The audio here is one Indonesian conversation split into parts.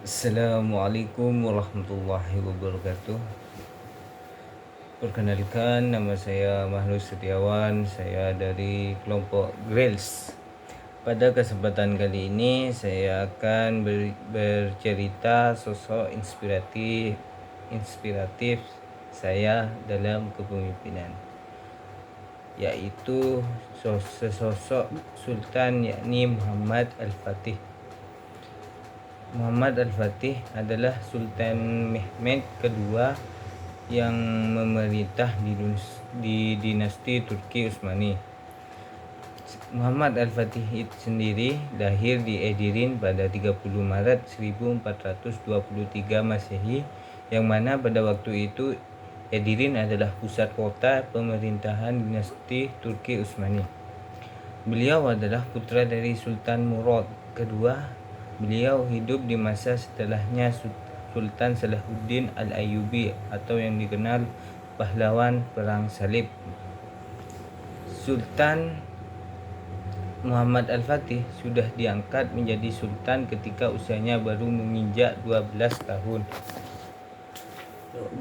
Assalamualaikum warahmatullahi wabarakatuh. Perkenalkan, nama saya Mahlus Setiawan. Saya dari kelompok Grails. Pada kesempatan kali ini saya akan bercerita sosok inspiratif saya dalam kepemimpinan, yaitu sesosok Sultan, yakni Muhammad Al-Fatih. Muhammad Al-Fatih adalah Sultan Mehmed kedua yang memerintah di dinasti Turki Utsmani. Muhammad Al-Fatih sendiri lahir di Edirne pada 30 Maret 1423 Masehi, yang mana pada waktu itu Edirne adalah pusat kota pemerintahan dinasti Turki Utsmani. Beliau adalah putra dari Sultan Murad kedua. Beliau hidup di masa setelahnya Sultan Salahuddin Al-Ayyubi, atau yang dikenal pahlawan Perang Salib. Sultan Muhammad Al-Fatih sudah diangkat menjadi sultan ketika usianya baru menginjak 12 tahun.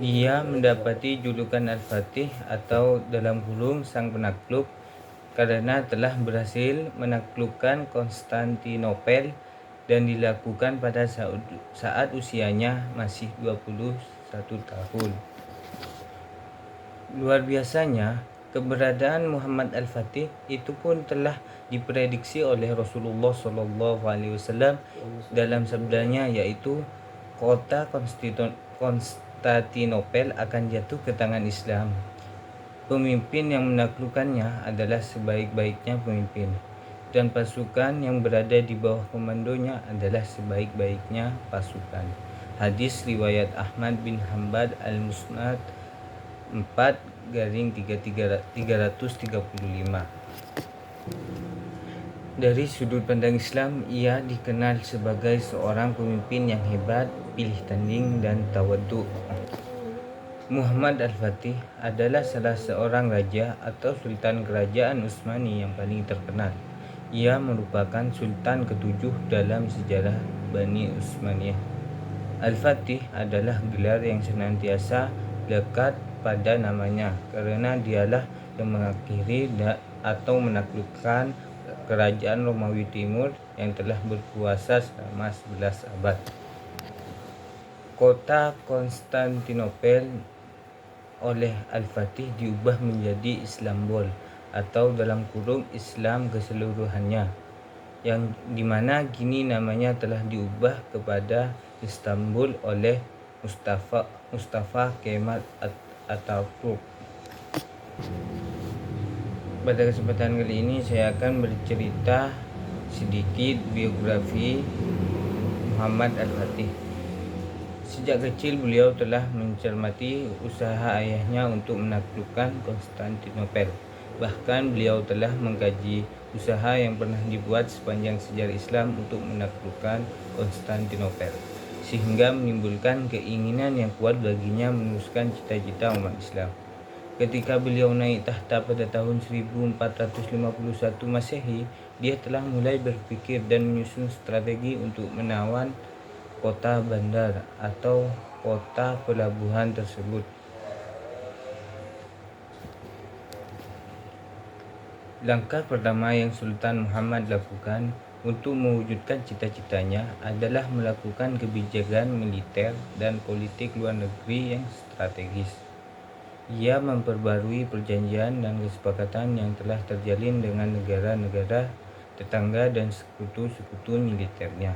Dia mendapati julukan Al-Fatih atau dalam kurung Sang Penakluk karena telah berhasil menaklukkan Konstantinopel dan dilakukan pada saat usianya masih 21 tahun. Luar biasanya, keberadaan Muhammad Al-Fatih itu pun telah diprediksi oleh Rasulullah SAW dalam sabdanya, yaitu kota Konstantinopel akan jatuh ke tangan Islam. Pemimpin yang menaklukkannya adalah sebaik-baiknya pemimpin, dan pasukan yang berada di bawah komandonya adalah sebaik-baiknya pasukan. Hadis riwayat Ahmad bin Hanbal Al-Musnad 4-335. Dari sudut pandang Islam, ia dikenal sebagai seorang pemimpin yang hebat, pilih tanding, dan tawaduk. Muhammad Al-Fatih adalah salah seorang raja atau sultan kerajaan Utsmani yang paling terkenal. Ia merupakan sultan ketujuh dalam sejarah Bani Utsmaniyah. Al-Fatih adalah gelar yang senantiasa lekat pada namanya karena dialah yang mengakhiri atau menaklukkan kerajaan Romawi Timur yang telah berkuasa selama 11 abad. Kota Konstantinopel oleh Al-Fatih diubah menjadi Islambol, atau dalam kurung Islam keseluruhannya, yang dimana kini namanya telah diubah kepada Istanbul oleh Mustafa Kemal Atatürk. Pada kesempatan kali ini saya akan bercerita sedikit biografi Muhammad Al-Fatih. Sejak kecil beliau telah mencermati usaha ayahnya untuk menaklukkan Konstantinopel. Bahkan beliau telah mengkaji usaha yang pernah dibuat sepanjang sejarah Islam untuk menaklukkan Konstantinopel, sehingga menimbulkan keinginan yang kuat baginya meneruskan cita-cita umat Islam. Ketika beliau naik tahta pada tahun 1451 Masehi, dia telah mulai berpikir dan menyusun strategi untuk menawan kota bandar atau kota pelabuhan tersebut. Langkah pertama yang Sultan Muhammad lakukan untuk mewujudkan cita-citanya adalah melakukan kebijakan militer dan politik luar negeri yang strategis. Ia memperbarui perjanjian dan kesepakatan yang telah terjalin dengan negara-negara tetangga dan sekutu-sekutu militernya.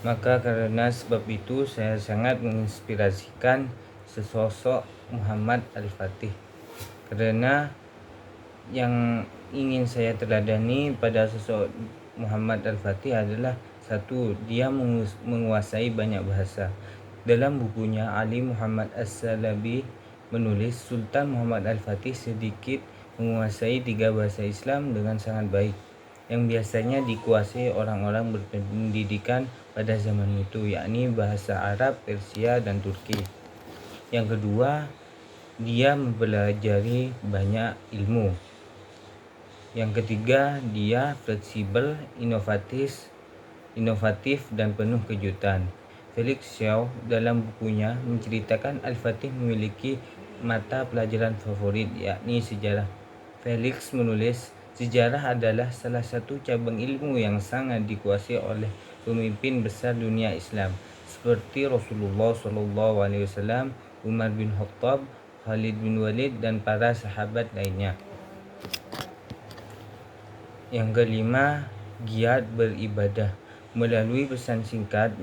Maka karena sebab itu saya sangat menginspirasikan sesosok Muhammad Al-Fatih, karena yang ingin saya teladani pada sosok Muhammad Al-Fatih adalah satu, dia menguasai banyak bahasa. Dalam bukunya, Ali Muhammad As-Salabi menulis Sultan Muhammad Al-Fatih sedikit menguasai 3 bahasa Islam dengan sangat baik, yang biasanya dikuasai orang-orang berpendidikan pada zaman itu, yakni bahasa Arab, Persia, dan Turki. Yang kedua, dia mempelajari banyak ilmu. Yang ketiga, dia fleksibel, inovatif dan penuh kejutan. Felix Xiao dalam bukunya menceritakan Al-Fatih memiliki mata pelajaran favorit, yakni sejarah. Felix menulis, sejarah adalah salah satu cabang ilmu yang sangat dikuasai oleh pemimpin besar dunia Islam seperti Rasulullah SAW, Umar bin Khattab, Khalid bin Walid, dan para sahabat lainnya. Yang kelima, giat beribadah. Melalui pesan singkat,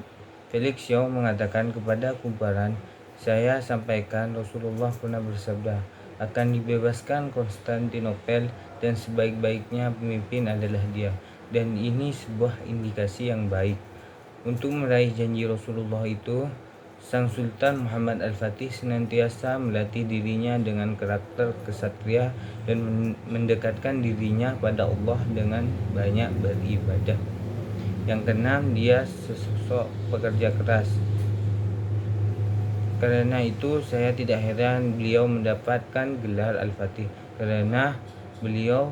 Felix Xiao mengatakan kepada kumparan, saya sampaikan Rasulullah pernah bersabda, akan dibebaskan Konstantinopel dan sebaik-baiknya pemimpin adalah dia. Dan ini sebuah indikasi yang baik. Untuk meraih janji Rasulullah itu, Sang Sultan Muhammad Al-Fatih senantiasa melatih dirinya dengan karakter kesatria dan mendekatkan dirinya pada Allah dengan banyak beribadah. Yang keenam, dia sesosok pekerja keras. Karena itu saya tidak heran beliau mendapatkan gelar Al-Fatih, karena beliau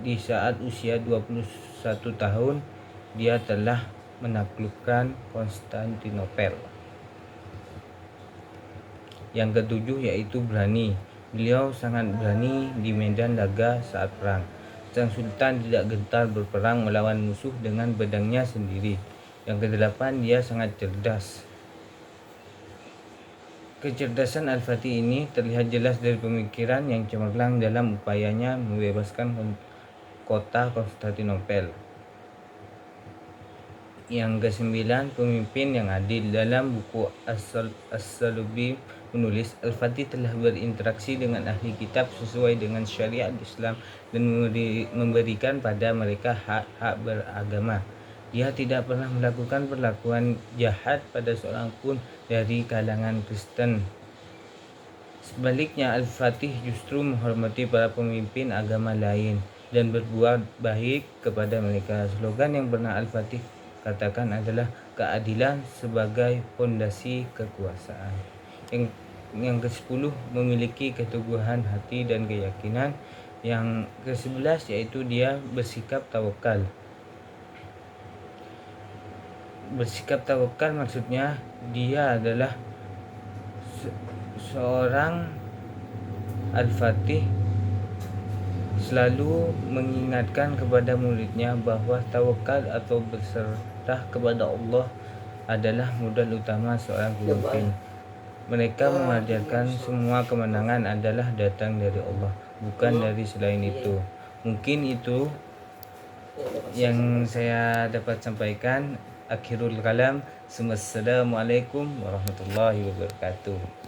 di saat usia 21 tahun dia telah menaklukkan Konstantinopel. Yang ketujuh yaitu berani. Beliau sangat berani di medan laga saat perang. Sang Sultan tidak gentar berperang melawan musuh dengan pedangnya sendiri. Yang kedelapan, dia sangat cerdas. Kecerdasan Al-Fatih ini terlihat jelas dari pemikiran yang cemerlang dalam upayanya membebaskan kota Konstantinopel. Yang kesembilan, pemimpin yang adil. Dalam buku As-Salubi menulis, Al-Fatih telah berinteraksi dengan ahli kitab sesuai dengan syariat Islam dan memberikan pada mereka hak-hak beragama. Dia tidak pernah melakukan perlakuan jahat pada seorang pun dari kalangan Kristen. Sebaliknya, Al-Fatih justru menghormati para pemimpin agama lain dan berbuat baik kepada mereka. Slogan yang pernah Al-Fatih katakan adalah keadilan sebagai fondasi kekuasaan. Yang ke-10, memiliki keteguhan hati dan keyakinan. Yang ke-11 yaitu dia bersikap tawakal. Bersikap tawakal maksudnya dia adalah seorang Al-Fatih selalu mengingatkan kepada muridnya bahwa tawakal atau berserah kepada Allah adalah modal utama seorang pemimpin. Mereka mengajarkan semua kemenangan adalah datang dari Allah, bukan dari selain itu. Mungkin itu yang saya dapat sampaikan. Akhirul kalam. Assalamualaikum warahmatullahi wabarakatuh.